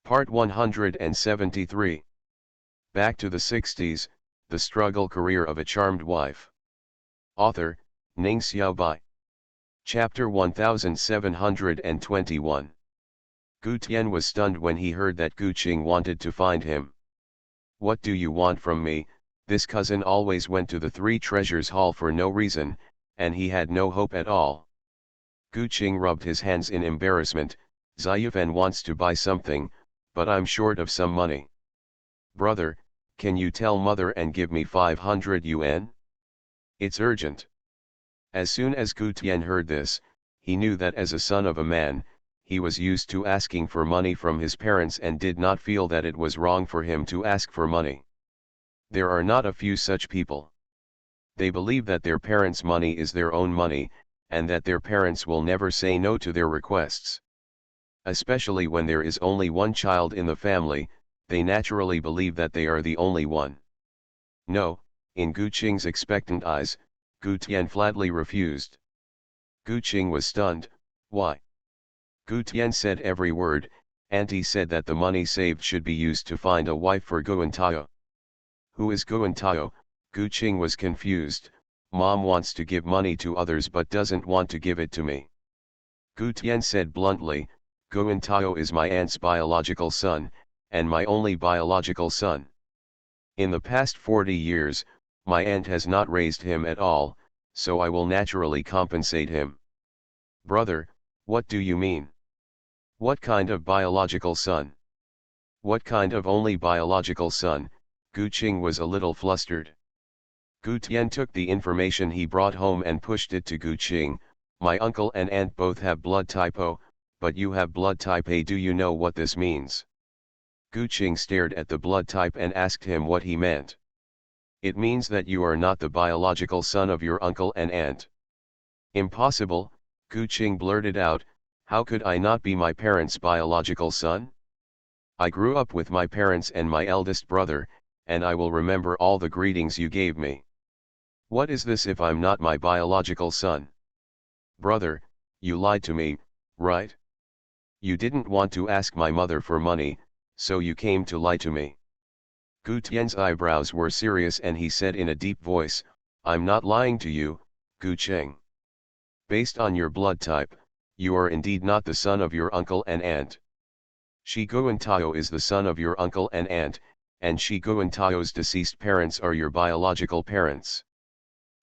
Part 173. Back to the 60s, The Struggle Career of a Charmed Wife. Author, Ning Xiaobai. Chapter 1721. Gu Tian was stunned when he heard that Gu Qing wanted to find him. "What do you want from me?" This cousin always went to the Three Treasures Hall for no reason, and he had no hope at all. Gu Qing rubbed his hands in embarrassment. "Ziyuan wants to buy something, but I'm short of some money. Brother, can you tell mother and give me 500 yuan? It's urgent." As soon as Gu Tian heard this, he knew that as a son of a man, he was used to asking for money from his parents and did not feel that it was wrong for him to ask for money. There are not a few such people. They believe that their parents' money is their own money, and that their parents will never say no to their requests. Especially when there is only one child in the family, they naturally believe that they are the only one. No, in Gu Qing's expectant eyes, Gu Tian flatly refused. Gu Qing was stunned. "Why?" Gu Tian said every word. "Auntie said that the money saved should be used to find a wife for Guantao." "Who is Guantao?" Gu Qing was confused. "Mom wants to give money to others but doesn't want to give it to me." Gu Tian said bluntly, "Guantao is my aunt's biological son, and my only biological son. In the past 40 years, my aunt has not raised him at all, so I will naturally compensate him." "Brother, what do you mean? What kind of biological son? What kind of only biological son?" Gu Qing was a little flustered. Gu Tian took the information he brought home and pushed it to Gu Qing. "My uncle and aunt both have blood type O, but you have blood type A. Do you know what this means?" Gu Qing stared at the blood type and asked him what he meant. "It means that you are not the biological son of your uncle and aunt." "Impossible," Gu Qing blurted out. "How could I not be my parents' biological son? I grew up with my parents and my eldest brother, and I will remember all the greetings you gave me. What is this if I'm not my biological son?" "Brother, you lied to me, right? You didn't want to ask my mother for money, so you came to lie to me." Gu Tian's eyebrows were serious and he said in a deep voice, "I'm not lying to you, Gu Qing. Based on your blood type, you are indeed not the son of your uncle and aunt. Shi Guantao is the son of your uncle and aunt, and Shi Guantao's deceased parents are your biological parents."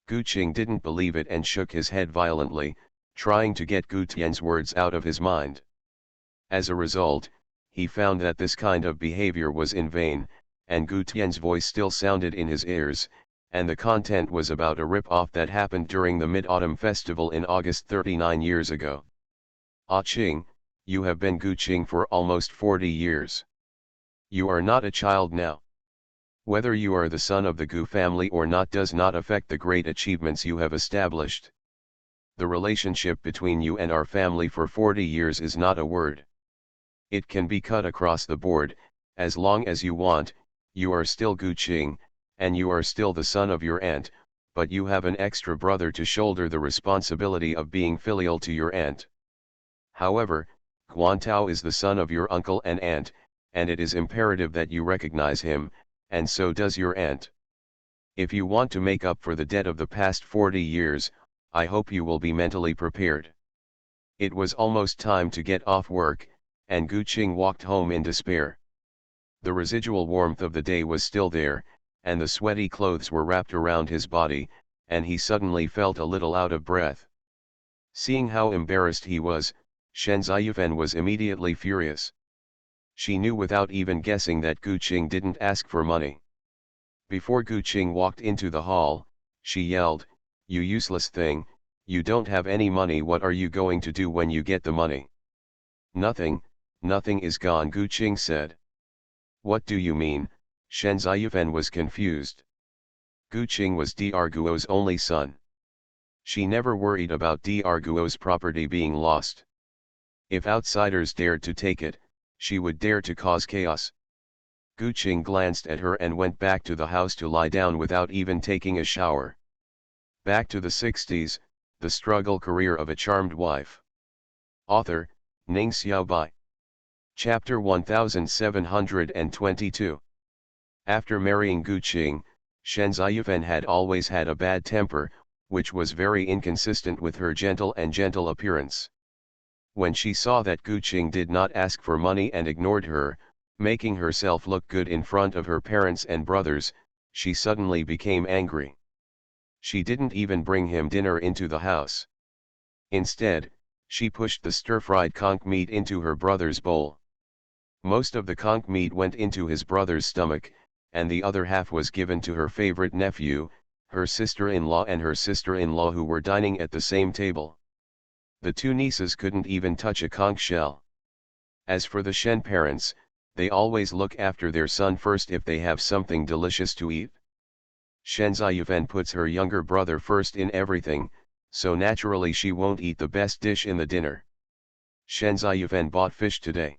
Gu Qing didn't believe it and shook his head violently, trying to get Gu Tian's words out of his mind. As a result, he found that this kind of behavior was in vain, and Gu Tian's voice still sounded in his ears, and the content was about a rip-off that happened during the Mid-Autumn Festival in August 39 years ago. "Ah Qing, you have been Gu Qing for almost 40 years. You are not a child now. Whether you are the son of the Gu family or not does not affect the great achievements you have established. The relationship between you and our family for 40 years is not a word. It can be cut across the board. As long as you want, you are still Gu Qing, and you are still the son of your aunt, but you have an extra brother to shoulder the responsibility of being filial to your aunt. However, Guantao is the son of your uncle and aunt, and it is imperative that you recognize him, and so does your aunt. If you want to make up for the debt of the past 40 years, I hope you will be mentally prepared." It was almost time to get off work, and Gu Qing walked home in despair. The residual warmth of the day was still there, and the sweaty clothes were wrapped around his body, and he suddenly felt a little out of breath. Seeing how embarrassed he was, Shen Ziyuan was immediately furious. She knew without even guessing that Gu Qing didn't ask for money. Before Gu Qing walked into the hall, she yelled, "You useless thing, you don't have any money. What are you going to do when you get the money?" "Nothing, nothing is gone," Gu Qing said. "What do you mean?" Shen Ziyuan was confused. Gu Qing was Dr. Guo's only son. She never worried about Dr. Guo's property being lost. If outsiders dared to take it, she would dare to cause chaos. Gu Qing glanced at her and went back to the house to lie down without even taking a shower. Back to the 60s, The Struggle Career of a Charmed Wife. Author, Ning Xiaobai. Chapter 1722. After marrying Gu Qing, Shen Ziyuan had always had a bad temper, which was very inconsistent with her gentle appearance. When she saw that Gu Qing did not ask for money and ignored her, making herself look good in front of her parents and brothers, she suddenly became angry. She didn't even bring him dinner into the house. Instead, she pushed the stir-fried conch meat into her brother's bowl. Most of the conch meat went into his brother's stomach, and the other half was given to her favorite nephew, her sister-in-law and her sister-in-law, who were dining at the same table. The two nieces couldn't even touch a conch shell. As for the Shen parents, they always look after their son first if they have something delicious to eat. Shen Ziyuan puts her younger brother first in everything, so naturally she won't eat the best dish in the dinner. Shen Ziyuan bought fish today.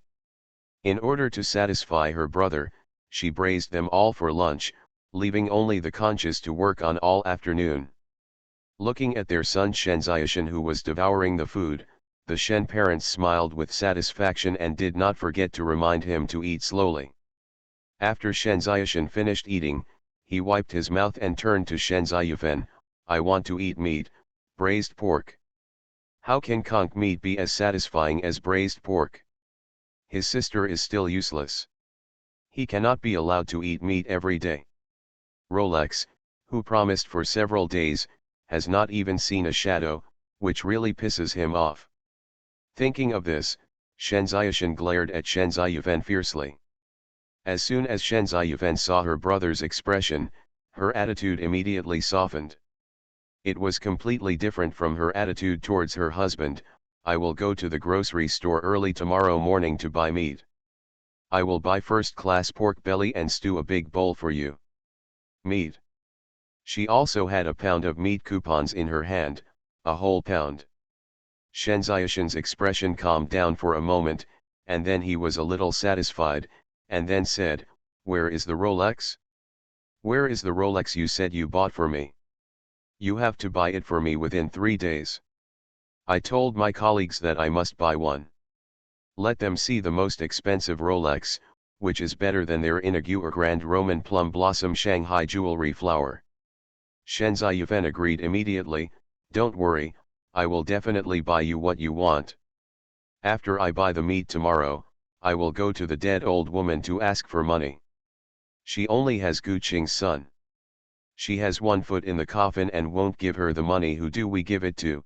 In order to satisfy her brother, she braised them all for lunch, leaving only the conches to work on all afternoon. Looking at their son Shen Ziyuan, who was devouring the food, the Shen parents smiled with satisfaction and did not forget to remind him to eat slowly. After Shen Ziyuan finished eating, he wiped his mouth and turned to Shen Ziyuan, "I want to eat meat, braised pork." How can conch meat be as satisfying as braised pork? His sister is still useless. He cannot be allowed to eat meat every day. Rolex, who promised for several days, has not even seen a shadow, which really pisses him off. Thinking of this, Shen Ziyuan glared at Shen Ziyuan fiercely. As soon as Shen Ziyuan saw her brother's expression, her attitude immediately softened. It was completely different from her attitude towards her husband. "I will go to the grocery store early tomorrow morning to buy meat. I will buy first-class pork belly and stew a big bowl for you." Meat. She also had a pound of meat coupons in her hand, a whole pound. Shen Ziyuan's expression calmed down for a moment, and then he was a little satisfied, and then said, "Where is the Rolex? Where is the Rolex you said you bought for me? You have to buy it for me within 3 days. I told my colleagues that I must buy one. Let them see the most expensive Rolex, which is better than their inaugural Grand Roman Plum Blossom Shanghai jewelry flower." Shen Ziyuan agreed immediately, "Don't worry, I will definitely buy you what you want. After I buy the meat tomorrow, I will go to the dead old woman to ask for money. She only has Gu Qing's son. She has one foot in the coffin and won't give her the money. Who do we give it to?"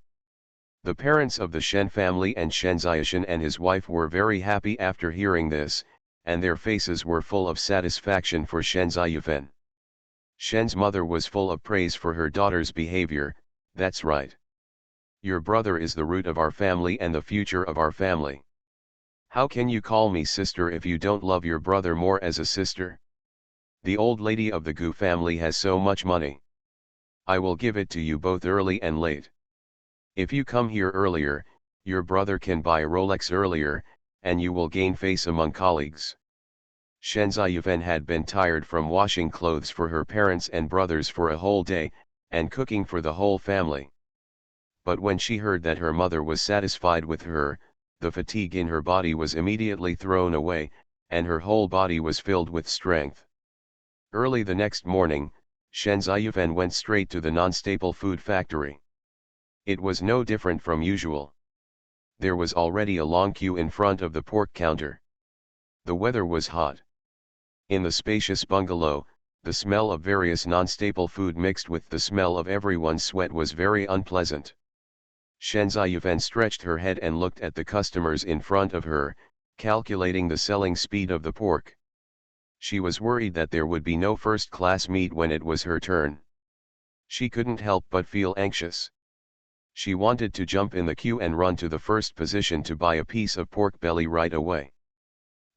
The parents of the Shen family and Shen Ziyuan and his wife were very happy after hearing this, and their faces were full of satisfaction for Shen Ziyuan. Shen's mother was full of praise for her daughter's behavior. "That's right. Your brother is the root of our family and the future of our family. How can you call me sister if you don't love your brother more as a sister? The old lady of the Gu family has so much money. I will give it to you both early and late. If you come here earlier, your brother can buy a Rolex earlier, and you will gain face among colleagues." Shen Ziyuan had been tired from washing clothes for her parents and brothers for a whole day, and cooking for the whole family. But when she heard that her mother was satisfied with her, the fatigue in her body was immediately thrown away, and her whole body was filled with strength. Early the next morning, Shen Ziyuan went straight to the non-staple food factory. It was no different from usual. There was already a long queue in front of the pork counter. The weather was hot. In the spacious bungalow, the smell of various non-staple food mixed with the smell of everyone's sweat was very unpleasant. Shen Ziyuan stretched her head and looked at the customers in front of her, calculating the selling speed of the pork. She was worried that there would be no first-class meat when it was her turn. She couldn't help but feel anxious. She wanted to jump in the queue and run to the first position to buy a piece of pork belly right away.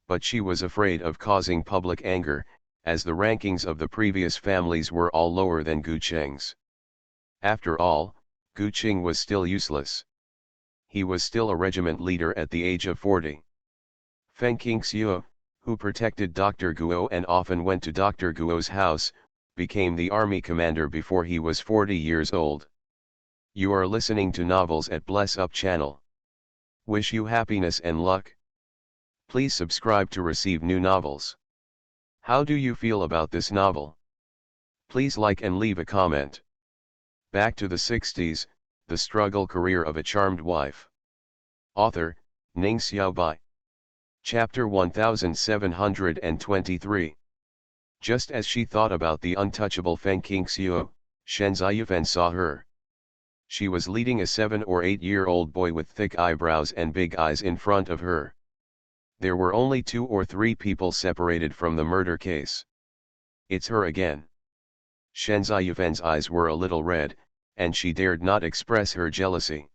But she was afraid of causing public anger, as the rankings of the previous families were all lower than Gu Qing's. After all, Gu Qing was still useless. He was still a regiment leader at the age of 40. Feng Qingxiu, who protected Dr. Guo and often went to Dr. Guo's house, became the army commander before he was 40 years old. You are listening to novels at Bless Up channel. Wish you happiness and luck. Please subscribe to receive new novels. How do you feel about this novel? Please like and leave a comment. Back to the 60s, the struggle career of a charmed wife. Author, Ning Xiaobai. Chapter 1723. Just as she thought about the untouchable Feng Qingxiu, Shen Ziyufen saw her. She was leading a 7 or 8-year-old boy with thick eyebrows and big eyes in front of her. There were only 2 or 3 people separated from the murder case. It's her again. Shen Ziyufen's eyes were a little red, and she dared not express her jealousy.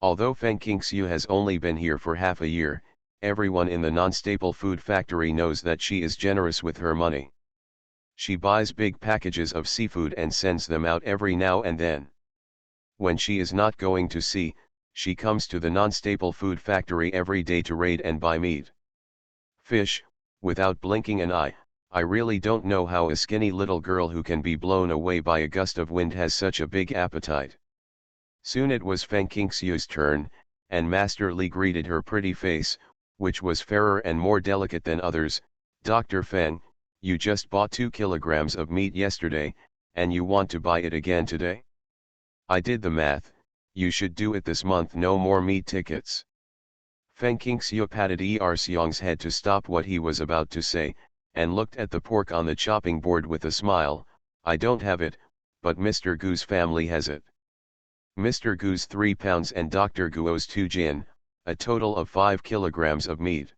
Although Feng Qingxiu has only been here for half a year, everyone in the non-staple food factory knows that she is generous with her money. She buys big packages of seafood and sends them out every now and then. When she is not going to sea, she comes to the non-staple food factory every day to raid and buy meat. Fish, without blinking an eye. I really don't know how a skinny little girl who can be blown away by a gust of wind has such a big appetite. Soon it was Feng Qingxiu's turn, and Master Li greeted her pretty face, which was fairer and more delicate than others. Dr. Feng, you just bought 2 kilograms of meat yesterday, and you want to buy it again today? I did the math, you should do it this month. No more meat tickets. Feng Qingxiu patted Xiong's head to stop what he was about to say, and looked at the pork on the chopping board with a smile. I don't have it, but Mr. Gu's family has it. Mr. Gu's 3 pounds and Dr. Guo's 2 jin, a total of 5 kilograms of meat.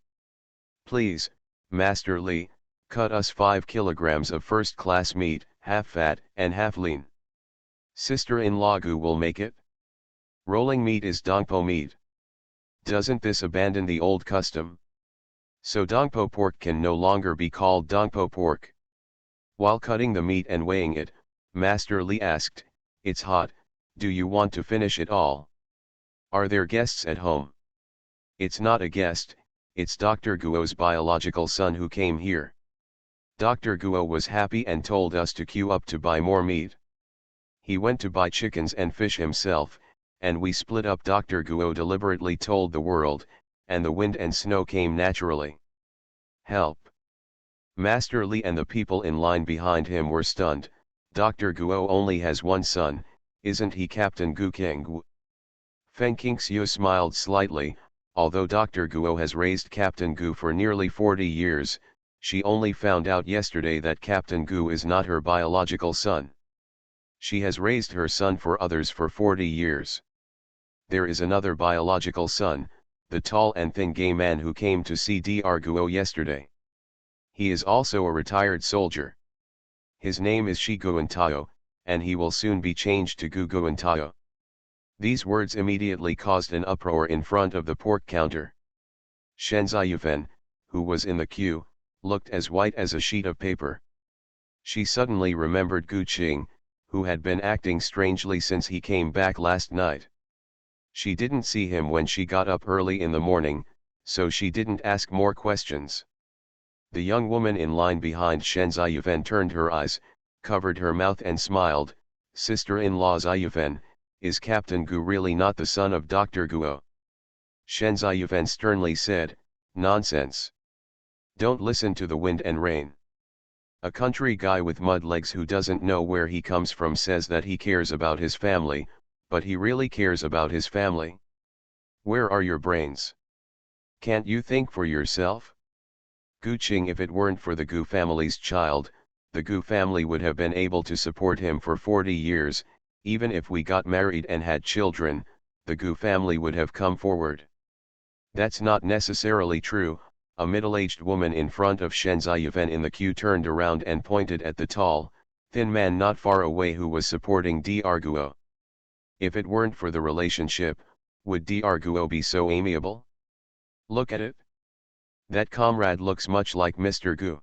Please, Master Li, cut us 5 kilograms of first-class meat, half fat and half lean. Sister-in-law Gu will make it. Rolling meat is dongpo meat. Doesn't this abandon the old custom? So dongpo pork can no longer be called dongpo pork. While cutting the meat and weighing it, Master Li asked, "It's hot, do you want to finish it all? Are there guests at home?" "It's not a guest, it's Dr. Guo's biological son who came here. Dr. Guo was happy and told us to queue up to buy more meat. He went to buy chickens and fish himself, and we split up. Dr. Guo deliberately told the world, and the wind and snow came naturally. Help!" Master Li and the people in line behind him were stunned. Dr. Guo only has one son, isn't he Captain Gu Kengwu? Feng Qingxiu smiled slightly. Although Dr. Guo has raised Captain Gu for nearly 40 years, she only found out yesterday that Captain Gu is not her biological son. She has raised her son for others for 40 years. There is another biological son, the tall and thin gay man who came to see Dr. Guo yesterday. He is also a retired soldier. His name is Shi Guantao, and he will soon be changed to Gu Guantao. These words immediately caused an uproar in front of the pork counter. Shen Ziyufen, who was in the queue, looked as white as a sheet of paper. She suddenly remembered Gu Qing, who had been acting strangely since he came back last night. She didn't see him when she got up early in the morning, so she didn't ask more questions. The young woman in line behind Shen Ziyufen turned her eyes, covered her mouth and smiled. "Sister-in-law Ziyufen, is Captain Gu really not the son of Dr. Guo?" Shen Ziyufen sternly said, "Nonsense. Don't listen to the wind and rain. A country guy with mud legs who doesn't know where he comes from says that he cares about his family, but he really cares about his family? Where are your brains? Can't you think for yourself? Gu Qing, if it weren't for the Gu family's child, the Gu family would have been able to support him for 40 years, even if we got married and had children, the Gu family would have come forward." "That's not necessarily true." A middle-aged woman in front of Shen Ziyufen in the queue turned around and pointed at the tall, thin man not far away who was supporting Dr. Guo. "If it weren't for the relationship, would Dr. Guo be so amiable? Look at it. That comrade looks much like Mr. Gu."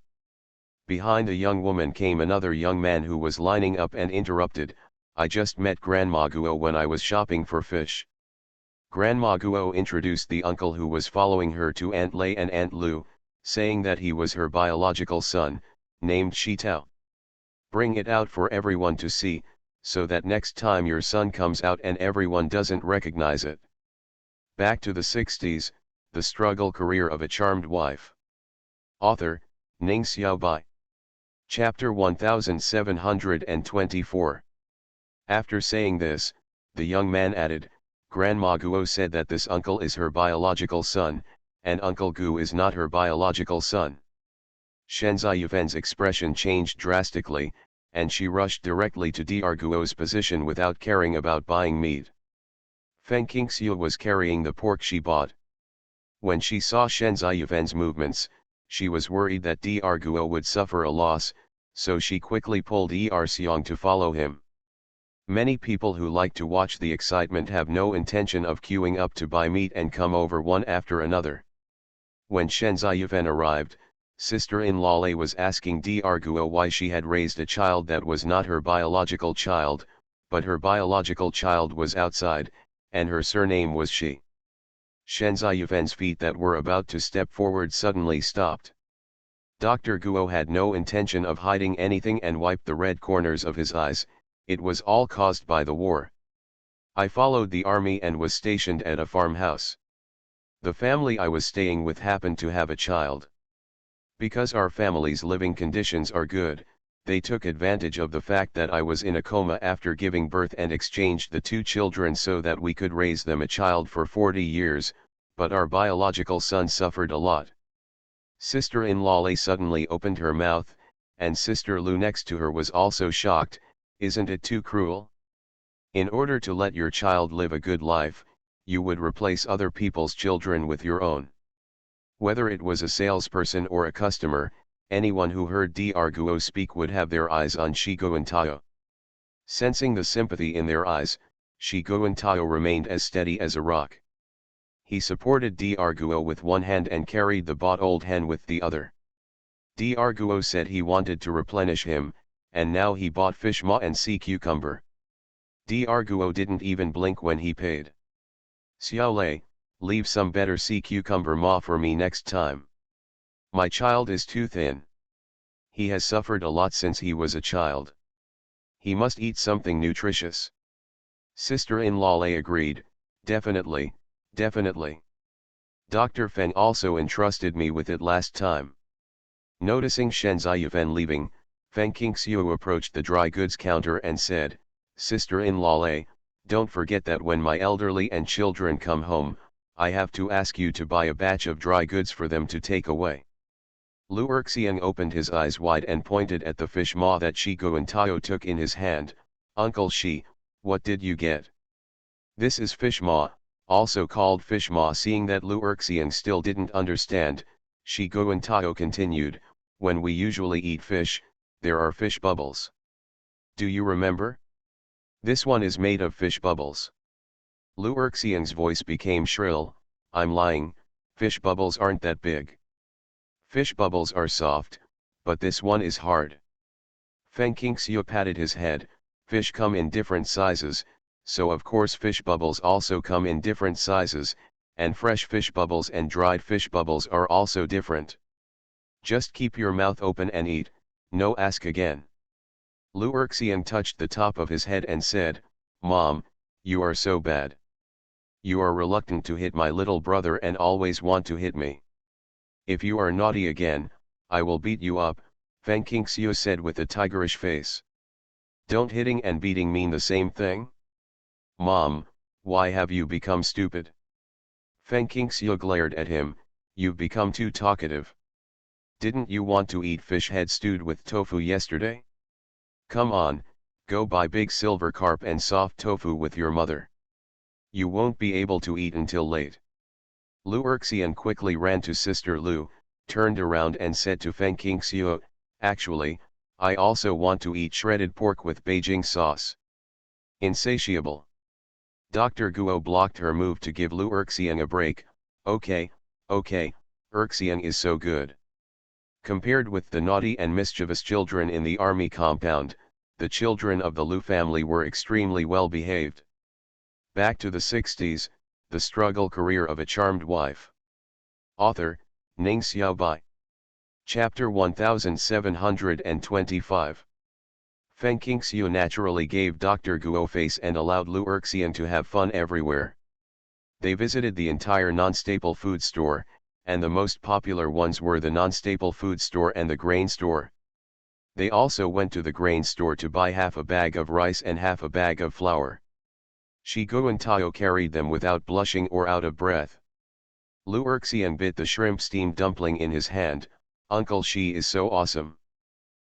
Behind the young woman came another young man who was lining up and interrupted, "I just met Grandma Guo when I was shopping for fish." Grandma Guo introduced the uncle who was following her to Aunt Lei and Aunt Lu, saying that he was her biological son, named Shi Tao. "Bring it out for everyone to see, so that next time your son comes out and everyone doesn't recognize it." Back to the 60s, The Struggle Career of a Charmed Wife. Author, Ning Xiaobai. Chapter 1724. After saying this, the young man added, Grandma Guo said that this uncle is her biological son, and Uncle Gu is not her biological son. Shen Ziyuven's expression changed drastically, and she rushed directly to Dr. Guo's position without caring about buying meat. Feng Qingxiu was carrying the pork she bought. When she saw Shen Ziyuven's movements, she was worried that Dr. Guo would suffer a loss, so she quickly pulled Er Xiong to follow him. Many people who like to watch the excitement have no intention of queuing up to buy meat and come over one after another. When Shen Ziyuven arrived, sister-in-law Lei was asking Dr. Guo why she had raised a child that was not her biological child, but her biological child was outside, and her surname was Shi. Shen Ziyuven's feet that were about to step forward suddenly stopped. Dr. Guo had no intention of hiding anything and wiped the red corners of his eyes. It was all caused by the war. I followed the army and was stationed at a farmhouse. The family I was staying with happened to have a child. Because our family's living conditions are good, they took advantage of the fact that I was in a coma after giving birth and exchanged the two children so that we could raise them a child for 40 years, but our biological son suffered a lot. Sister-in-law Lei suddenly opened her mouth, and Sister Lu next to her was also shocked. Isn't it too cruel? In order to let your child live a good life, you would replace other people's children with your own. Whether it was a salesperson or a customer, anyone who heard Dr. Guo speak would have their eyes on Shi Guantao. Sensing the sympathy in their eyes, Shi Guantao remained as steady as a rock. He supported Dr. Guo with one hand and carried the bought old hen with the other. Dr. Guo said he wanted to replenish him, and now he bought fish maw and sea cucumber. Dr. Guo didn't even blink when he paid. Xiao Lei, leave some better sea cucumber maw for me next time. My child is too thin. He has suffered a lot since he was a child. He must eat something nutritious. Sister-in-law Lei agreed, definitely, definitely. Dr. Feng also entrusted me with it last time. Noticing Shen Ziyuven leaving, Feng Qingxiu approached the dry goods counter and said, Sister-in-law Lei, don't forget that when my elderly and children come home, I have to ask you to buy a batch of dry goods for them to take away. Lu Erxiang opened his eyes wide and pointed at the fish maw that Shi Guantao took in his hand. Uncle Shi, what did you get? This is fish maw, also called fish maw. Seeing that Lu Erxiang still didn't understand, Shi Guantao continued, when we usually eat fish, there are fish bubbles. Do you remember? This one is made of fish bubbles. Lu Erxiang's voice became shrill, I'm lying, fish bubbles aren't that big. Fish bubbles are soft, but this one is hard. Feng Qingxiu patted his head, fish come in different sizes, so of course fish bubbles also come in different sizes, and fresh fish bubbles and dried fish bubbles are also different. Just keep your mouth open and eat, no ask again. Lu Erxiang touched the top of his head and said, Mom, you are so bad. You are reluctant to hit my little brother and always want to hit me. If you are naughty again, I will beat you up, Feng Qingxiu said with a tigerish face. Don't hitting and beating mean the same thing? Mom, why have you become stupid? Feng Qingxiu glared at him, you've become too talkative. Didn't you want to eat fish head stewed with tofu yesterday? Come on, go buy big silver carp and soft tofu with your mother. You won't be able to eat until late. Lu Erxiang quickly ran to Sister Lu, turned around and said to Feng Qingxiu, actually, I also want to eat shredded pork with Beijing sauce. Insatiable. Dr. Guo blocked her move to give Lu Erxiang a break. Okay, Erxiang is so good. Compared with the naughty and mischievous children in the army compound, the children of the Lu family were extremely well behaved. Back to the 60s, The Struggle Career of a Charmed Wife. Author, Ning Xiaobai. Chapter 1725. Feng Qingxiu naturally gave Dr. Guo face and allowed Lu Erxiang to have fun everywhere. They visited the entire non-staple food store, and the most popular ones were the non-staple food store and the grain store. They also went to the grain store to buy half a bag of rice and half a bag of flour. Shigo and Tayo carried them without blushing or out of breath. Lu Erxiang bit the shrimp steamed dumpling in his hand. "Uncle, she is so awesome."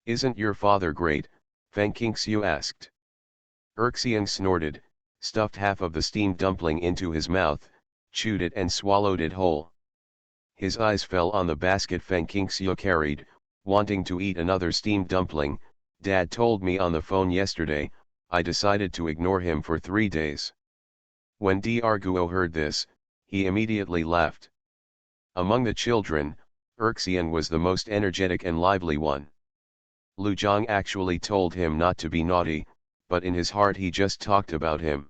"Isn't your father great?" Feng Qingxiu asked. Erxiang snorted, stuffed half of the steamed dumpling into his mouth, chewed it and swallowed it whole. His eyes fell on the basket Feng Qingxiu carried, wanting to eat another steamed dumpling. "Dad told me on the phone yesterday. I decided to ignore him for 3 days." When Dr. Guo heard this, he immediately laughed. Among the children, Erxian was the most energetic and lively one. Lu Zhang actually told him not to be naughty, but in his heart he just talked about him.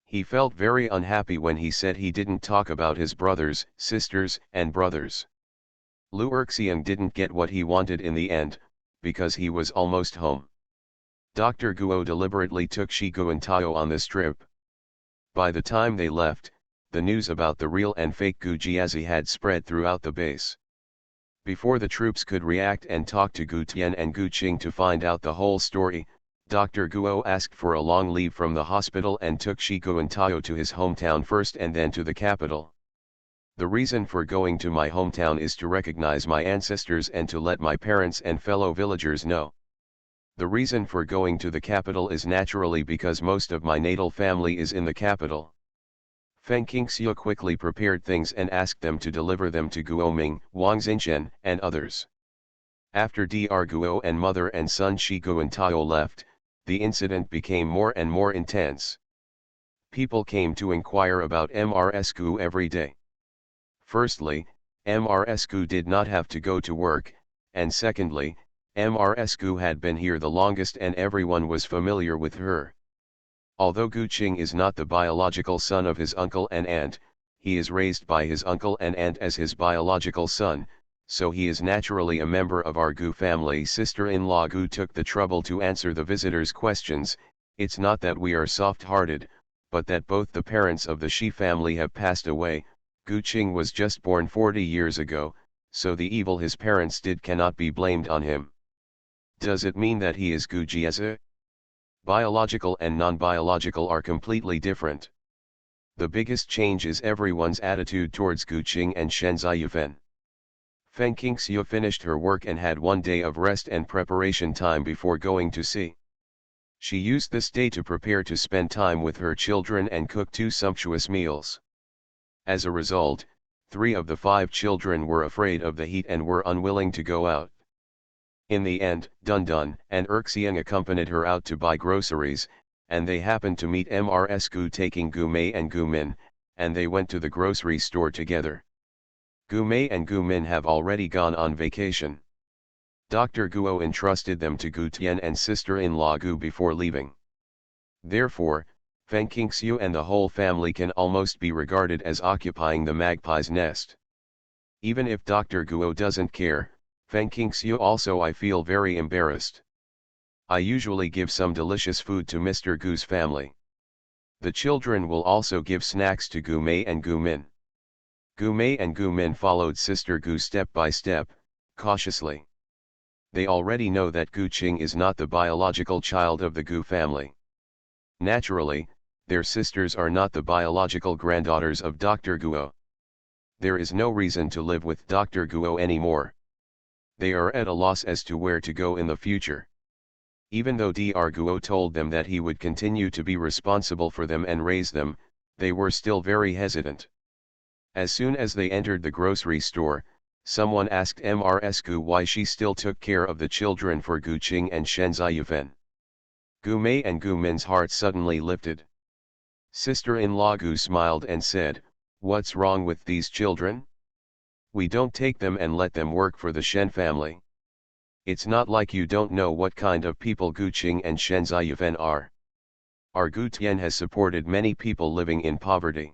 He felt very unhappy when he said he didn't talk about his brothers, sisters, and brothers. Lu Erxian didn't get what he wanted in the end, because he was almost home. Dr. Guo deliberately took Shigu and Tayo on this trip. By the time they left, the news about the real and fake Gu Jiazi had spread throughout the base. Before the troops could react and talk to Gu Tian and Gu Qing to find out the whole story, Dr. Guo asked for a long leave from the hospital and took Shigu and Tayo to his hometown first and then to the capital. "The reason for going to my hometown is to recognize my ancestors and to let my parents and fellow villagers know. The reason for going to the capital is naturally because most of my natal family is in the capital." Feng Qingxiu quickly prepared things and asked them to deliver them to Guoming, Wang Xinchen, and others. After Dr. Guo and mother and son Shigu and Tayo left, the incident became more and more intense. People came to inquire about Mrs. Gu every day. Firstly, Mrs. Gu did not have to go to work, and secondly, Mrs. Gu had been here the longest and everyone was familiar with her. Although Gu Qing is not the biological son of his uncle and aunt, he is raised by his uncle and aunt as his biological son, so he is naturally a member of our Gu family. Sister-in-law Gu took the trouble to answer the visitors' questions. "It's not that we are soft-hearted, but that both the parents of the Shi family have passed away. Gu Qing was just born 40 years ago, so the evil his parents did cannot be blamed on him." "Does it mean that he is Gu Jiazi?" Biological and non-biological are completely different. The biggest change is everyone's attitude towards Gu Qing and Shen Ziyufen. Feng Qingxiu finished her work and had 1 day of rest and preparation time before going to sea. She used this day to prepare to spend time with her children and cook 2 sumptuous meals. As a result, 3 of the 5 children were afraid of the heat and were unwilling to go out. In the end, Dun Dun and Erxiang accompanied her out to buy groceries, and they happened to meet Mrs. Gu taking Gu Mei and Gu Min, and they went to the grocery store together. Gu Mei and Gu Min have already gone on vacation. Dr. Guo entrusted them to Gu Tian and sister-in-law Gu before leaving. Therefore, Feng Qingxiu and the whole family can almost be regarded as occupying the magpie's nest. Even if Dr. Guo doesn't care, Feng Qingxiu also I feel very embarrassed. I usually give some delicious food to Mr. Gu's family. The children will also give snacks to Gu Mei and Gu Min. Gu Mei and Gu Min followed Sister Gu step by step, cautiously. They already know that Gu Qing is not the biological child of the Gu family. Naturally, their sisters are not the biological granddaughters of Dr. Guo. There is no reason to live with Dr. Guo anymore. They are at a loss as to where to go in the future. Even though Dr. Guo told them that he would continue to be responsible for them and raise them, they were still very hesitant. As soon as they entered the grocery store, someone asked Mrs. Gu why she still took care of the children for Gu Qing and Shen Ziyufen. Gu Mei and Gu Min's hearts suddenly lifted. Sister-in-law Gu smiled and said, "What's wrong with these children? We don't take them and let them work for the Shen family. It's not like you don't know what kind of people Gu Qing and Shen Ziyufen are. Our Gu Tian has supported many people living in poverty.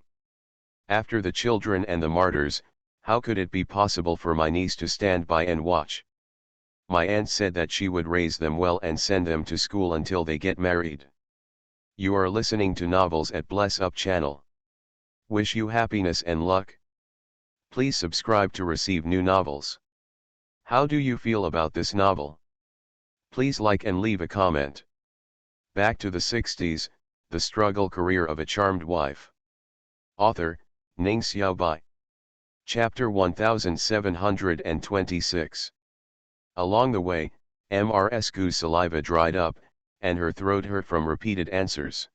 After the children and the martyrs, how could it be possible for my niece to stand by and watch? My aunt said that she would raise them well and send them to school until they get married." You are listening to novels at Bless Up channel. Wish you happiness and luck. Please subscribe to receive new novels. How do you feel about this novel? Please like and leave a comment. Back to the 60s, the struggle career of a charmed wife. Author, Ning Xiaobai. Chapter 1726. Along the way, Mrs. Gu's saliva dried up, and her throat hurt from repeated answers.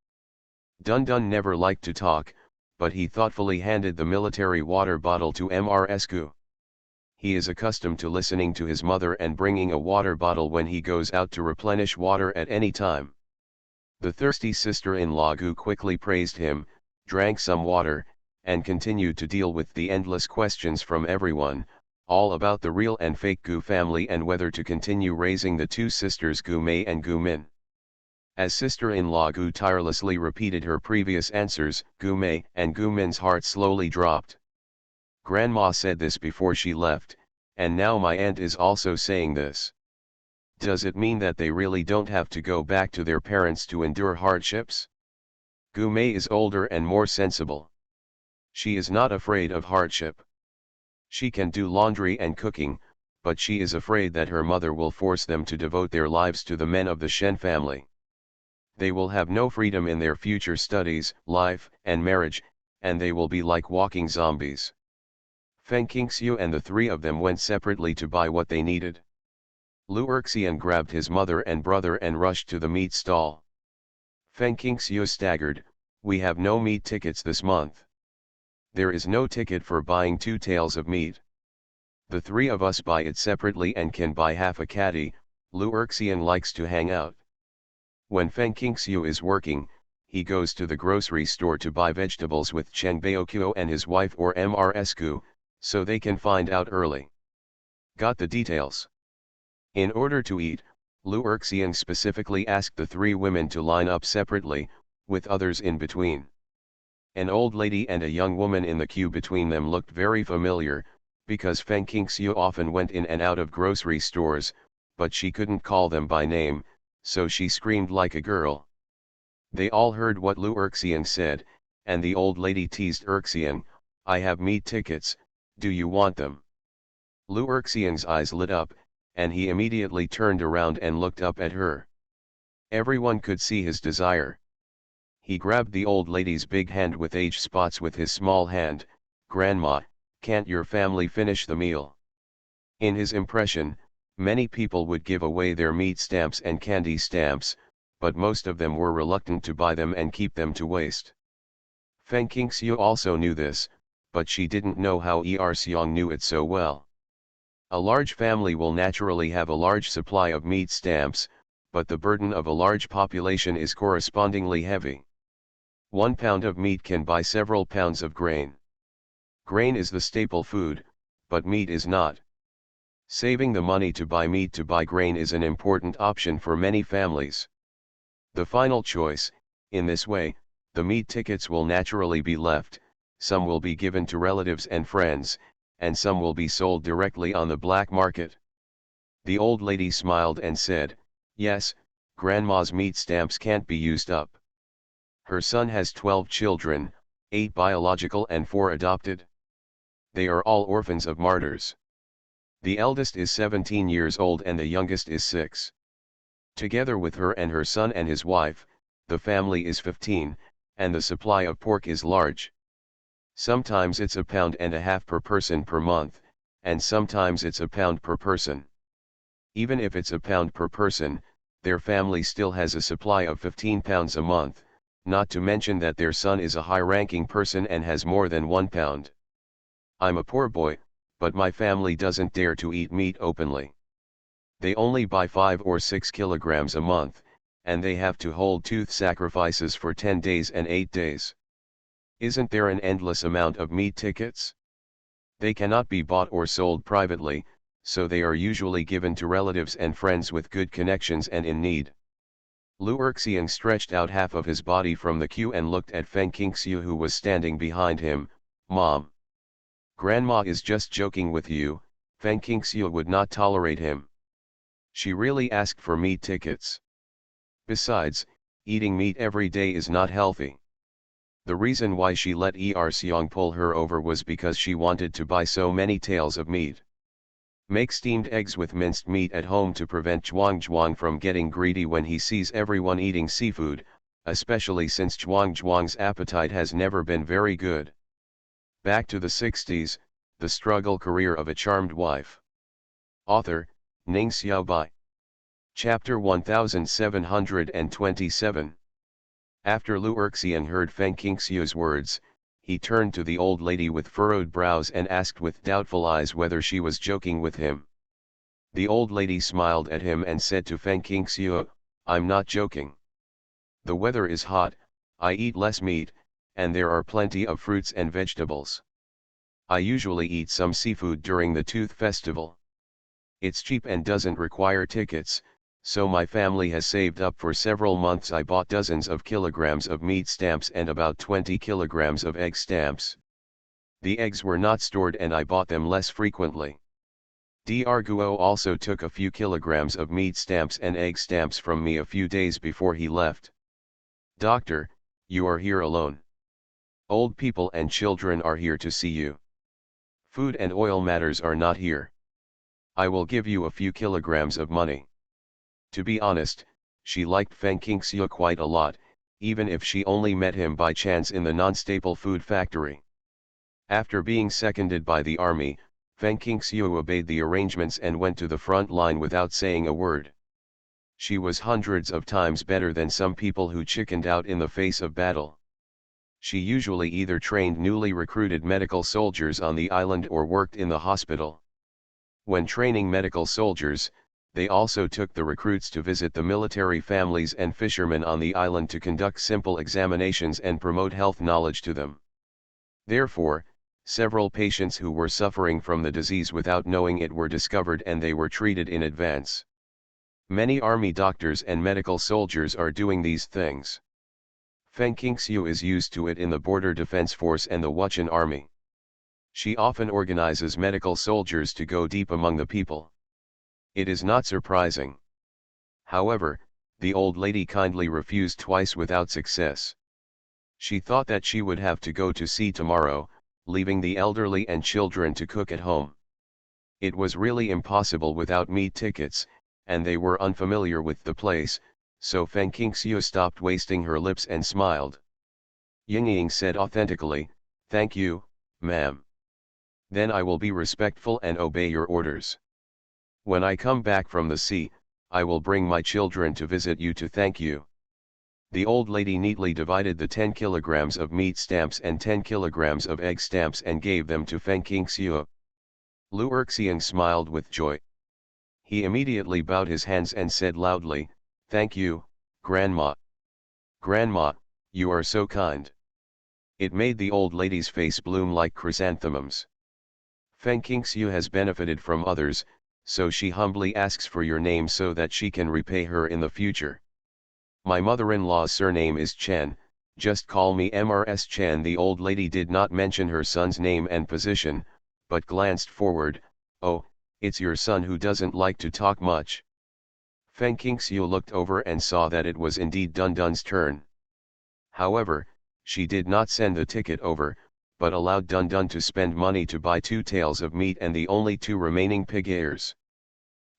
Dun Dun never liked to talk, but he thoughtfully handed the military water bottle to Mrs. Gu. He is accustomed to listening to his mother and bringing a water bottle when he goes out to replenish water at any time. The thirsty sister-in-law Gu quickly praised him, drank some water, and continued to deal with the endless questions from everyone, all about the real and fake Gu family and whether to continue raising the two sisters Gu Mei and Gu Min. As sister-in-law Gu tirelessly repeated her previous answers, Gu Mei and Gu Min's heart slowly dropped. Grandma said this before she left, and now my aunt is also saying this. Does it mean that they really don't have to go back to their parents to endure hardships? Gu Mei is older and more sensible. She is not afraid of hardship. She can do laundry and cooking, but she is afraid that her mother will force them to devote their lives to the men of the Shen family. They will have no freedom in their future studies, life, and marriage, and they will be like walking zombies. Feng Qingxiu and the three of them went separately to buy what they needed. Lu Erxian grabbed his mother and brother and rushed to the meat stall. Feng Qingxiu staggered, "We have no meat tickets this month. There is no ticket for buying 2 taels of meat. The 3 of us buy it separately and can buy half a caddy." Lu Erxian likes to hang out. When Feng Qingxiu is working, he goes to the grocery store to buy vegetables with Chen Baoqiu and his wife or Mrs. Gu, so they can find out early. Got the details. In order to eat, Lu Erxian specifically asked the 3 women to line up separately, with others in between. An old lady and a young woman in the queue between them looked very familiar, because Feng Qingxiu often went in and out of grocery stores, but she couldn't call them by name, so she screamed like a girl. They all heard what Lu Erxian said, and the old lady teased Erxian, "I have meat tickets, do you want them?" Lu Erxian's eyes lit up, and he immediately turned around and looked up at her. Everyone could see his desire. He grabbed the old lady's big hand with age spots with his small hand. "Grandma, can't your family finish the meal?" In his impression, many people would give away their meat stamps and candy stamps, but most of them were reluctant to buy them and keep them to waste. Feng Qingxiu also knew this, but she didn't know how Erxiang knew it so well. A large family will naturally have a large supply of meat stamps, but the burden of a large population is correspondingly heavy. 1 pound of meat can buy several pounds of grain. Grain is the staple food, but meat is not. Saving the money to buy meat to buy grain is an important option for many families. The final choice, in this way, the meat tickets will naturally be left, some will be given to relatives and friends, and some will be sold directly on the black market. The old lady smiled and said, "Yes, Grandma's meat stamps can't be used up. Her son has 12 children, 8 biological and 4 adopted. They are all orphans of martyrs. The eldest is 17 years old and the youngest is 6. Together with her and her son and his wife, the family is 15, and the supply of pork is large. Sometimes it's 1.5 pounds per person per month, and sometimes it's 1 pound per person. Even if it's 1 pound per person, their family still has a supply of 15 pounds a month, not to mention that their son is a high-ranking person and has more than 1 pound. I'm a poor boy, but my family doesn't dare to eat meat openly. They only buy 5 or 6 kilograms a month, and they have to hold tooth sacrifices for 10 days and 8 days. Isn't there an endless amount of meat tickets? They cannot be bought or sold privately, so they are usually given to relatives and friends with good connections and in need." Lu Erxian stretched out half of his body from the queue and looked at Feng Qingxiu who was standing behind him. "Mom. Grandma is just joking with you." Feng Qingxiu would not tolerate him. She really asked for meat tickets. Besides, eating meat every day is not healthy. The reason why she let Seong pull her over was because she wanted to buy so many tails of meat. Make steamed eggs with minced meat at home to prevent Zhuang from getting greedy when he sees everyone eating seafood, especially since Zhuang's appetite has never been very good. Back to the 60s, the struggle career of a charmed wife. Author, Ning Xiaobai. Chapter 1727. After Lu Erxian heard Feng Qingxiu's words, he turned to the old lady with furrowed brows and asked with doubtful eyes whether she was joking with him. The old lady smiled at him and said to Feng Qingxiu, "I'm not joking. The weather is hot, I eat less meat, and there are plenty of fruits and vegetables. I usually eat some seafood during the Tooth Festival. It's cheap and doesn't require tickets, so my family has saved up for several months. I bought dozens of kilograms of meat stamps and about 20 kilograms of egg stamps. The eggs were not stored and I bought them less frequently. Dr. Guo also took a few kilograms of meat stamps and egg stamps from me a few days before he left. Doctor, you are here alone. Old people and children are here to see you. Food and oil matters are not here. I will give you a few kilograms of money." To be honest, she liked Feng Qingxiu quite a lot, even if she only met him by chance in the non-staple food factory. After being seconded by the army, Feng Qingxiu obeyed the arrangements and went to the front line without saying a word. She was hundreds of times better than some people who chickened out in the face of battle. She usually either trained newly recruited medical soldiers on the island or worked in the hospital. When training medical soldiers, they also took the recruits to visit the military families and fishermen on the island to conduct simple examinations and promote health knowledge to them. Therefore, several patients who were suffering from the disease without knowing it were discovered and they were treated in advance. Many army doctors and medical soldiers are doing these things. Feng Qingxiu is used to it in the Border Defense Force and the Wuchen Army. She often organizes medical soldiers to go deep among the people. It is not surprising. However, the old lady kindly refused twice without success. She thought that she would have to go to sea tomorrow, leaving the elderly and children to cook at home. It was really impossible without meat tickets, and they were unfamiliar with the place, so Feng Qingxiu stopped wasting her lips and smiled. Yingying said authentically, "Thank you, ma'am. Then I will be respectful and obey your orders. When I come back from the sea, I will bring my children to visit you to thank you." The old lady neatly divided the 10 kilograms of meat stamps and 10 kilograms of egg stamps and gave them to Feng Qingxiu. Lu Erxian smiled with joy. He immediately bowed his hands and said loudly, "Thank you, Grandma. Grandma, you are so kind." It made the old lady's face bloom like chrysanthemums. Feng Qingxiu has benefited from others, so she humbly asks for your name so that she can repay her in the future. "My mother-in-law's surname is Chen, just call me Mrs. Chen." The old lady did not mention her son's name and position, but glanced forward. "Oh, it's your son who doesn't like to talk much." Feng Qingxiu looked over and saw that it was indeed Dun Dun's turn. However, she did not send the ticket over, but allowed Dun Dun to spend money to buy 2 tails of meat and the only 2 remaining pig ears.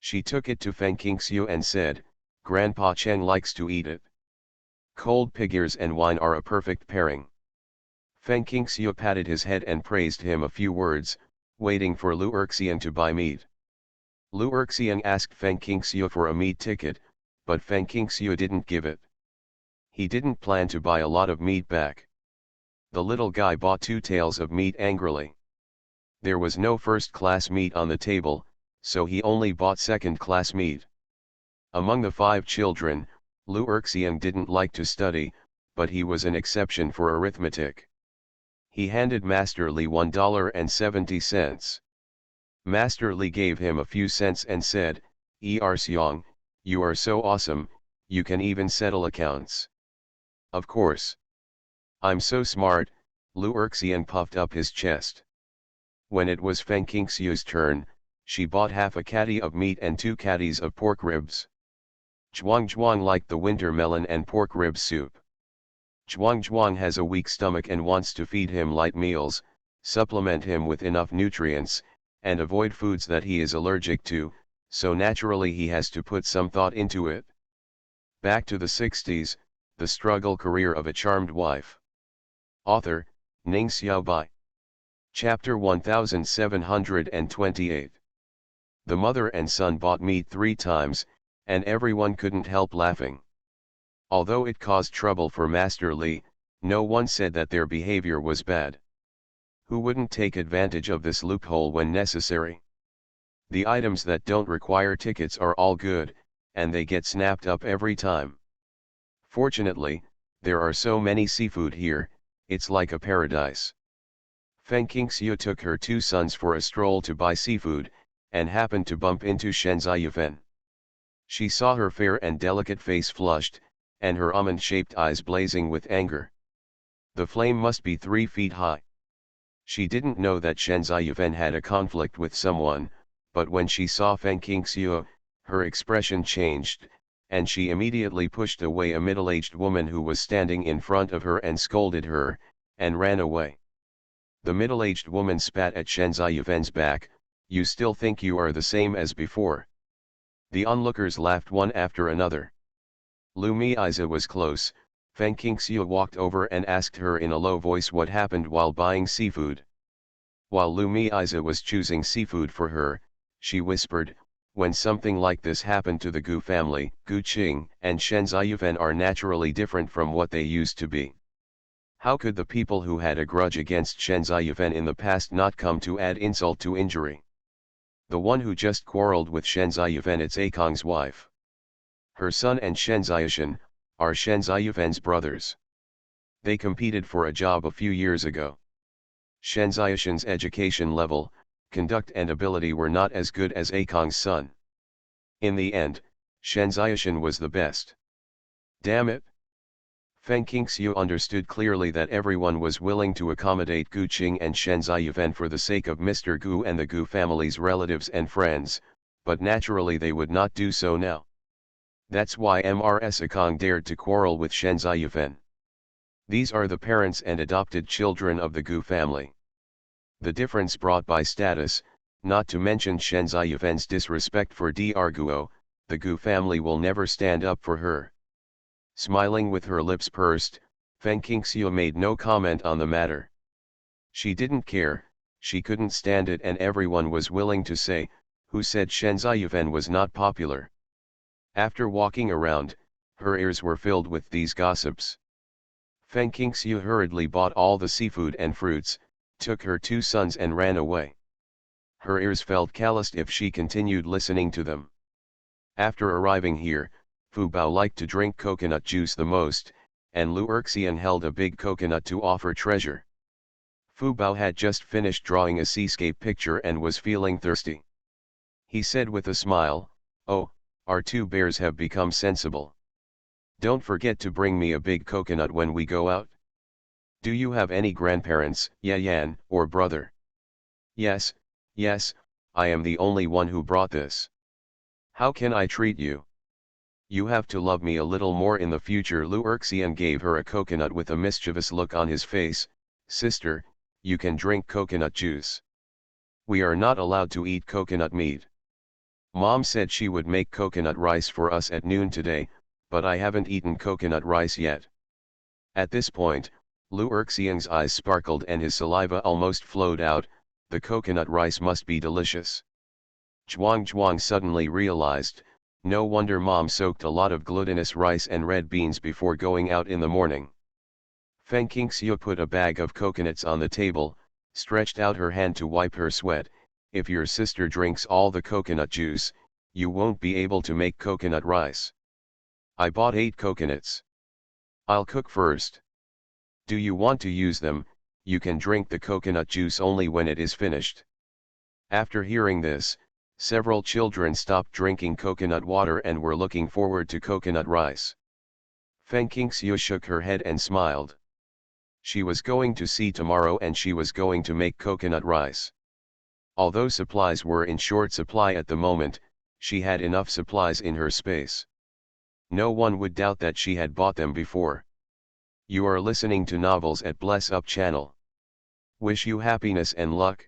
She took it to Feng Qingxiu and said, "Grandpa Chen likes to eat it. Cold pig ears and wine are a perfect pairing." Feng Qingxiu patted his head and praised him a few words, waiting for Lu Erxian to buy meat. Lu Erxian asked Feng Qingxiu for a meat ticket, but Feng Qingxiu didn't give it. He didn't plan to buy a lot of meat back. The little guy bought 2 tails of meat angrily. There was no first-class meat on the table, so he only bought second-class meat. Among the 5 children, Lu Erxian didn't like to study, but he was an exception for arithmetic. He handed Master Li $1.70. Master Li gave him a few cents and said, "Xiong, you are so awesome, you can even settle accounts." "Of course. I'm so smart," Lu Erxian puffed up his chest. When it was Feng Qingxiu's turn, she bought half a caddy of meat and 2 caddies of pork ribs. Zhuang liked the winter melon and pork rib soup. Zhuang has a weak stomach and wants to feed him light meals, supplement him with enough nutrients, and avoid foods that he is allergic to, so naturally he has to put some thought into it. Back to the 60s, the struggle career of a charmed wife. Author, Ning Xiaobai. Chapter 1728. The mother and son bought meat 3 times, and everyone couldn't help laughing. Although it caused trouble for Master Li, no one said that their behavior was bad. Who wouldn't take advantage of this loophole when necessary? The items that don't require tickets are all good, and they get snapped up every time. Fortunately, there are so many seafood here, it's like a paradise. Feng Qingxiu took her 2 sons for a stroll to buy seafood, and happened to bump into Shen Ziyufen. She saw her fair and delicate face flushed, and her almond-shaped eyes blazing with anger. The flame must be 3 feet high. She didn't know that Shen Ziyufen had a conflict with someone, but when she saw Feng Qingxiu, her expression changed, and she immediately pushed away a middle-aged woman who was standing in front of her and scolded her, and ran away. The middle-aged woman spat at Shen Ziyuven's back. "You still think you are the same as before?" The onlookers laughed one after another. Lu Miiza was close. Feng Qingxiu walked over and asked her in a low voice what happened while buying seafood. While Lu Miiza was choosing seafood for her, she whispered, "When something like this happened to the Gu family, Gu Qing and Shen Ziyuven are naturally different from what they used to be. How could the people who had a grudge against Shen Ziyuven in the past not come to add insult to injury? The one who just quarreled with Shen Ziyuven, it's Akong's wife. Her son and Shen Ziyushan are Shen Ziyuven's brothers. They competed for a job a few years ago. Shen Ziyushan's education level, conduct and ability were not as good as Akong's son. In the end, Shen Ziyushan was the best. Damn it!" Feng Qingxiu understood clearly that everyone was willing to accommodate Gu Qing and Shen Ziyuven for the sake of Mr. Gu and the Gu family's relatives and friends, but naturally they would not do so now. That's why Mrs. Akong dared to quarrel with Shen Ziyuven. These are the parents and adopted children of the Gu family. The difference brought by status, not to mention Shen Ziyuven's disrespect for Dr. Guo, the Gu family will never stand up for her. Smiling with her lips pursed, Feng Qingxiu made no comment on the matter. She didn't care, she couldn't stand it, and everyone was willing to say, "Who said Shen Ziyuven was not popular?" After walking around, her ears were filled with these gossips. Feng Qingxiu hurriedly bought all the seafood and fruits, took her 2 sons and ran away. Her ears felt calloused if she continued listening to them. After arriving here, Fu Bao liked to drink coconut juice the most, and Lu Erxian held a big coconut to offer treasure. Fu Bao had just finished drawing a seascape picture and was feeling thirsty. He said with a smile, "Oh, our 2 bears have become sensible. Don't forget to bring me a big coconut when we go out. Do you have any grandparents, Yan, or brother?" Yes, I am the only one who brought this." "How can I treat you? You have to love me a little more in the future." Lu Erxian gave her a coconut with a mischievous look on his face. "Sister, you can drink coconut juice. We are not allowed to eat coconut meat. Mom said she would make coconut rice for us at noon today, but I haven't eaten coconut rice yet." At this point, Lu Erxian's eyes sparkled and his saliva almost flowed out. The coconut rice must be delicious. Zhuang suddenly realized, no wonder Mom soaked a lot of glutinous rice and red beans before going out in the morning. Feng Qingxiu put a bag of coconuts on the table, stretched out her hand to wipe her sweat. "If your sister drinks all the coconut juice, you won't be able to make coconut rice. I bought 8 coconuts. I'll cook first. Do you want to use them? You can drink the coconut juice only when it is finished." After hearing this, several children stopped drinking coconut water and were looking forward to coconut rice. Feng Qingxiu shook her head and smiled. She was going to sea tomorrow and she was going to make coconut rice. Although supplies were in short supply at the moment, she had enough supplies in her space. No one would doubt that she had bought them before. You are listening to Novels at Bless Up channel. Wish you happiness and luck.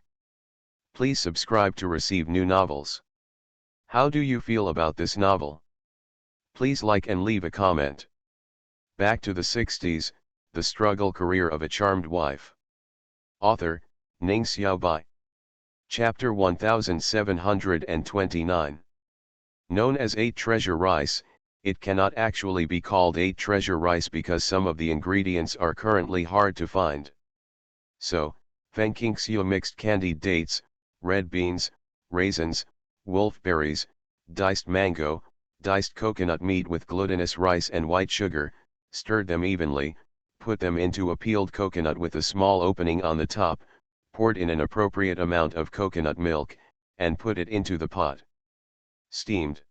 Please subscribe to receive new novels. How do you feel about this novel? Please like and leave a comment. Back to the 60s, the struggle career of a charmed wife. Author, Ning Xiaobai. Chapter 1729. Known as 8 treasure rice, it cannot actually be called 8 treasure rice because some of the ingredients are currently hard to find. So, Fengqingxiu mixed candied dates, red beans, raisins, wolfberries, diced mango, diced coconut meat with glutinous rice and white sugar, stirred them evenly, put them into a peeled coconut with a small opening on the top, poured in an appropriate amount of coconut milk, and put it into the pot. Steamed.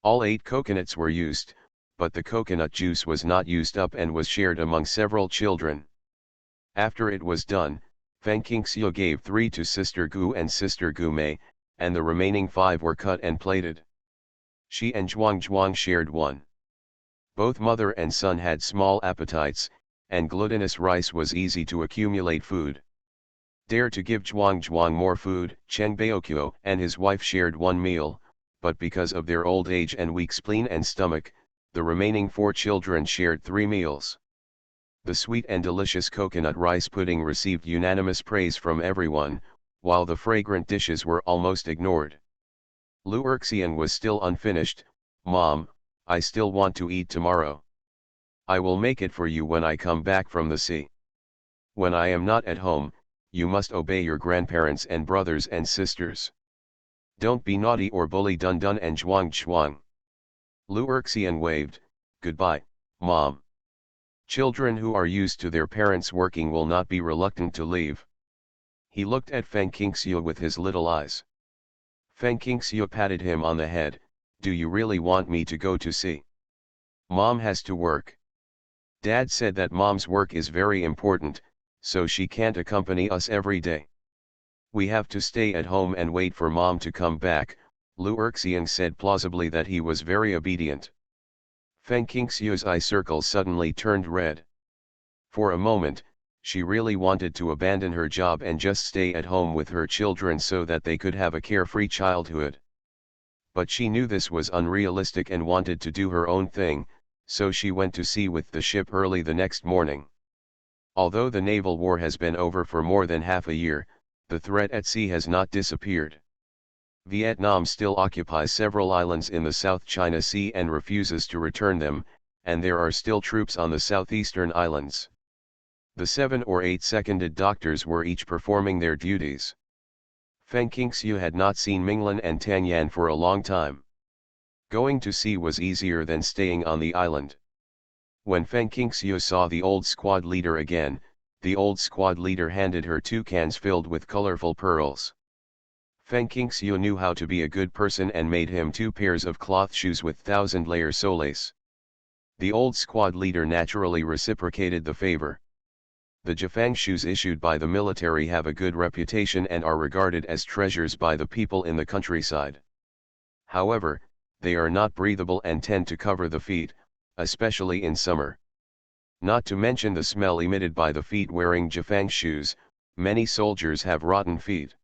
All 8 coconuts were used, but the coconut juice was not used up and was shared among several children. After it was done, Fengqingxiu gave 3 to Sister Gu and Sister Gu Mei, and the remaining 5 were cut and plated. She and Zhuang shared 1. Both mother and son had small appetites, and glutinous rice was easy to accumulate food. Dare to give Zhuang more food, Cheng Baoqiu and his wife shared 1 meal, but because of their old age and weak spleen and stomach, the remaining 4 children shared 3 meals. The sweet and delicious coconut rice pudding received unanimous praise from everyone, while the fragrant dishes were almost ignored. Lu Erxian was still unfinished. Mom, I still want to eat tomorrow. I will make it for you when I come back from the sea. When I am not at home, you must obey your grandparents and brothers and sisters. Don't be naughty or bully Dun Dun and Zhuang. Lu Erxian waved, goodbye, Mom. Children who are used to their parents working will not be reluctant to leave. He looked at Fengqingxiu with his little eyes. Fengqingxiu patted him on the head, do you really want me to go to sea? Mom has to work. Dad said that Mom's work is very important, so she can't accompany us every day. We have to stay at home and wait for Mom to come back. Lu Erxian said plausibly that he was very obedient. Fengqingxiu's eye circles suddenly turned red. For a moment, she really wanted to abandon her job and just stay at home with her children so that they could have a carefree childhood. But she knew this was unrealistic and wanted to do her own thing, so she went to sea with the ship early the next morning. Although the naval war has been over for more than half a year, the threat at sea has not disappeared. Vietnam still occupies several islands in the South China Sea and refuses to return them, and there are still troops on the southeastern islands. The 7 or 8 seconded doctors were each performing their duties. Fengqingxiu had not seen Minglan and Tanyan for a long time. Going to sea was easier than staying on the island. When Fengqingxiu saw the old squad leader again, the old squad leader handed her 2 cans filled with colorful pearls. Fengqingxiu knew how to be a good person and made him 2 pairs of cloth shoes with 1,000-layer soles. The old squad leader naturally reciprocated the favor. The Jifang shoes issued by the military have a good reputation and are regarded as treasures by the people in the countryside. However, they are not breathable and tend to cover the feet, especially in summer. Not to mention the smell emitted by the feet wearing Jifang shoes, many soldiers have rotten feet.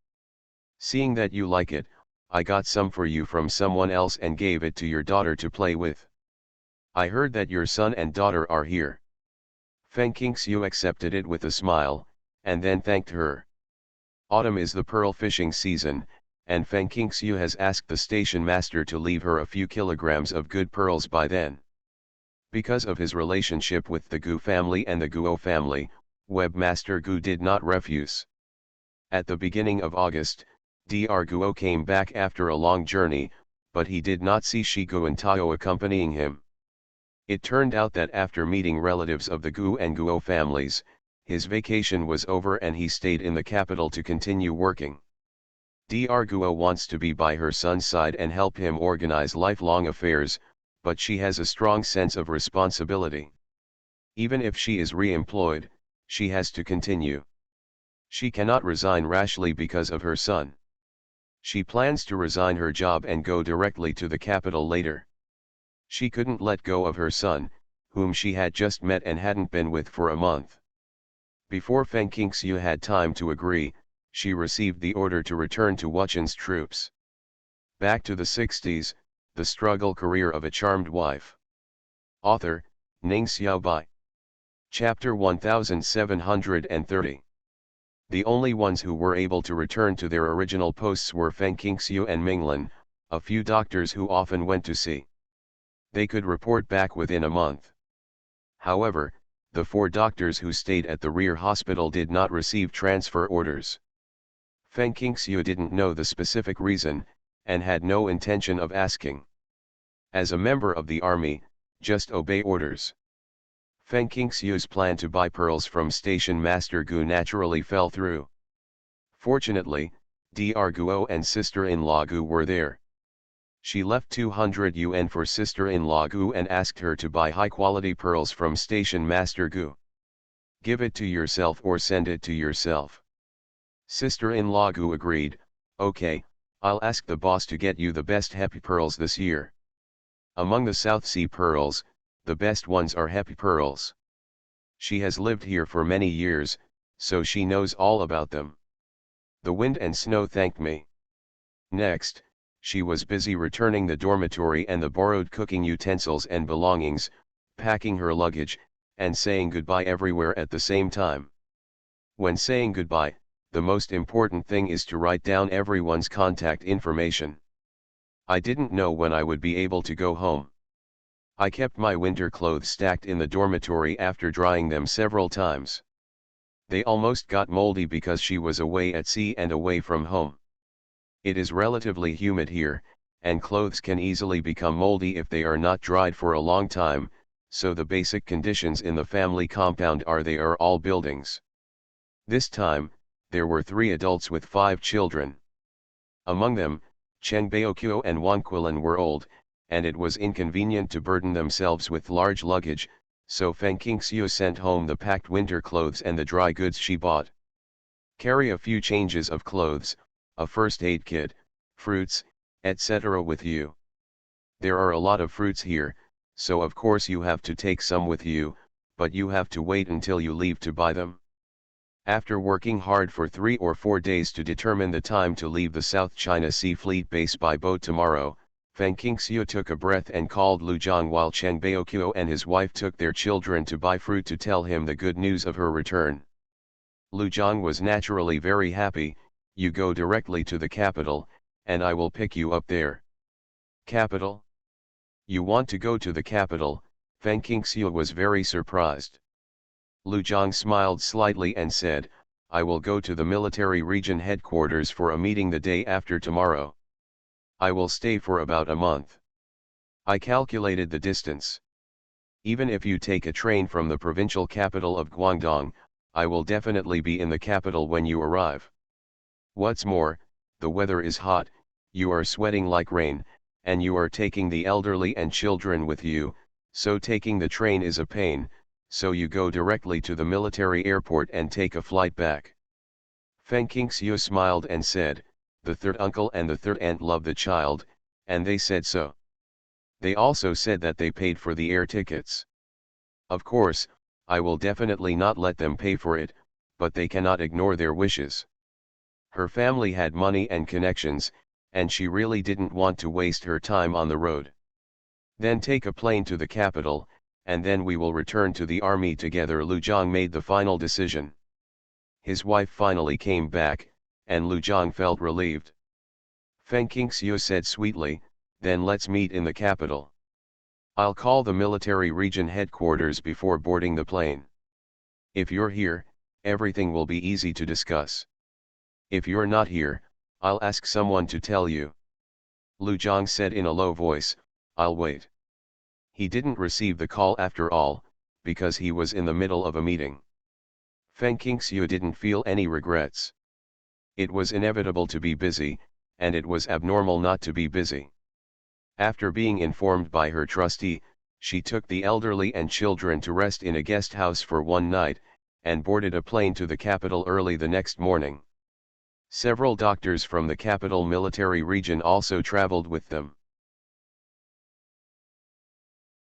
Seeing that you like it, I got some for you from someone else and gave it to your daughter to play with. I heard that your son and daughter are here. Fengqingxiu accepted it with a smile, and then thanked her. Autumn is the pearl fishing season, and Fengqingxiu has asked the station master to leave her a few kilograms of good pearls by then. Because of his relationship with the Gu family and the Guo family, Webmaster Gu did not refuse. At the beginning of August, Dr. Guo came back after a long journey, but he did not see Shigu and Tao accompanying him. It turned out that after meeting relatives of the Gu and Guo families, his vacation was over and he stayed in the capital to continue working. Dr. Guo wants to be by her son's side and help him organize lifelong affairs, but she has a strong sense of responsibility. Even if she is re-employed, she has to continue. She cannot resign rashly because of her son. She plans to resign her job and go directly to the capital later. She couldn't let go of her son, whom she had just met and hadn't been with for a month. Before Feng Qingxiu had time to agree, she received the order to return to Wuchen's troops. Back to the 60s, the struggle career of a charmed wife. Author, Ning Xiaobai. Chapter 1730. The only ones who were able to return to their original posts were Feng Qingxiu and Minglin, a few doctors who often went to sea. They could report back within a month. However, the 4 doctors who stayed at the rear hospital did not receive transfer orders. Feng Qingxiu didn't know the specific reason, and had no intention of asking. As a member of the army, just obey orders. Feng Qingxiu's plan to buy pearls from Station Master Gu naturally fell through. Fortunately, Dr. Guo and sister-in-law Gu were there. She left 200 yuan for sister-in-law Gu and asked her to buy high-quality pearls from Station Master Gu. Give it to yourself or send it to yourself. Sister-in-law Gu agreed, okay, I'll ask the boss to get you the best Hepi pearls this year. Among the South Sea pearls, the best ones are Hepi pearls. She has lived here for many years, so she knows all about them. The wind and snow thanked me. Next, she was busy returning the dormitory and the borrowed cooking utensils and belongings, packing her luggage, and saying goodbye everywhere at the same time. When saying goodbye, the most important thing is to write down everyone's contact information. I didn't know when I would be able to go home. I kept my winter clothes stacked in the dormitory after drying them several times. They almost got moldy because she was away at sea and away from home. It is relatively humid here, and clothes can easily become moldy if they are not dried for a long time, so the basic conditions in the family compound are they are all buildings. This time, there were 3 adults with 5 children. Among them, Cheng Baoqiu and Wang Quilin were old, and it was inconvenient to burden themselves with large luggage, so Feng Qingxiu sent home the packed winter clothes and the dry goods she bought. Carry a few changes of clothes, a first aid kit, fruits, etc. with you. There are a lot of fruits here, so of course you have to take some with you, but you have to wait until you leave to buy them. After working hard for 3 or 4 days to determine the time to leave the South China Sea Fleet base by boat tomorrow, Feng Qingxiu took a breath and called Lu Zhang while Cheng Baoqiu and his wife took their children to buy fruit to tell him the good news of her return. Lu Zhang was naturally very happy. You go directly to the capital, and I will pick you up there. Capital? You want to go to the capital? Feng Qingxiu was very surprised. Lu Zhang smiled slightly and said, I will go to the military region headquarters for a meeting the day after tomorrow. I will stay for about a month. I calculated the distance. Even if you take a train from the provincial capital of Guangdong, I will definitely be in the capital when you arrive. What's more, the weather is hot, you are sweating like rain, and you are taking the elderly and children with you, so taking the train is a pain, so you go directly to the military airport and take a flight back. Feng Qingxiu smiled and said, the third uncle and the third aunt love the child, and they said so. They also said that they paid for the air tickets. Of course, I will definitely not let them pay for it, but they cannot ignore their wishes. Her family had money and connections, and she really didn't want to waste her time on the road. Then take a plane to the capital, and then we will return to the army together. Lu Zhang made the final decision. His wife finally came back, and Lu Zhang felt relieved. Feng Qingxiu said sweetly, then let's meet in the capital. I'll call the military region headquarters before boarding the plane. If you're here, everything will be easy to discuss. If you're not here, I'll ask someone to tell you. Lu Zhang said in a low voice, I'll wait. He didn't receive the call after all, because he was in the middle of a meeting. Feng Qingxiu didn't feel any regrets. It was inevitable to be busy, and it was abnormal not to be busy. After being informed by her trustee, she took the elderly and children to rest in a guest house for one night, and boarded a plane to the capital early the next morning. Several doctors from the capital military region also traveled with them.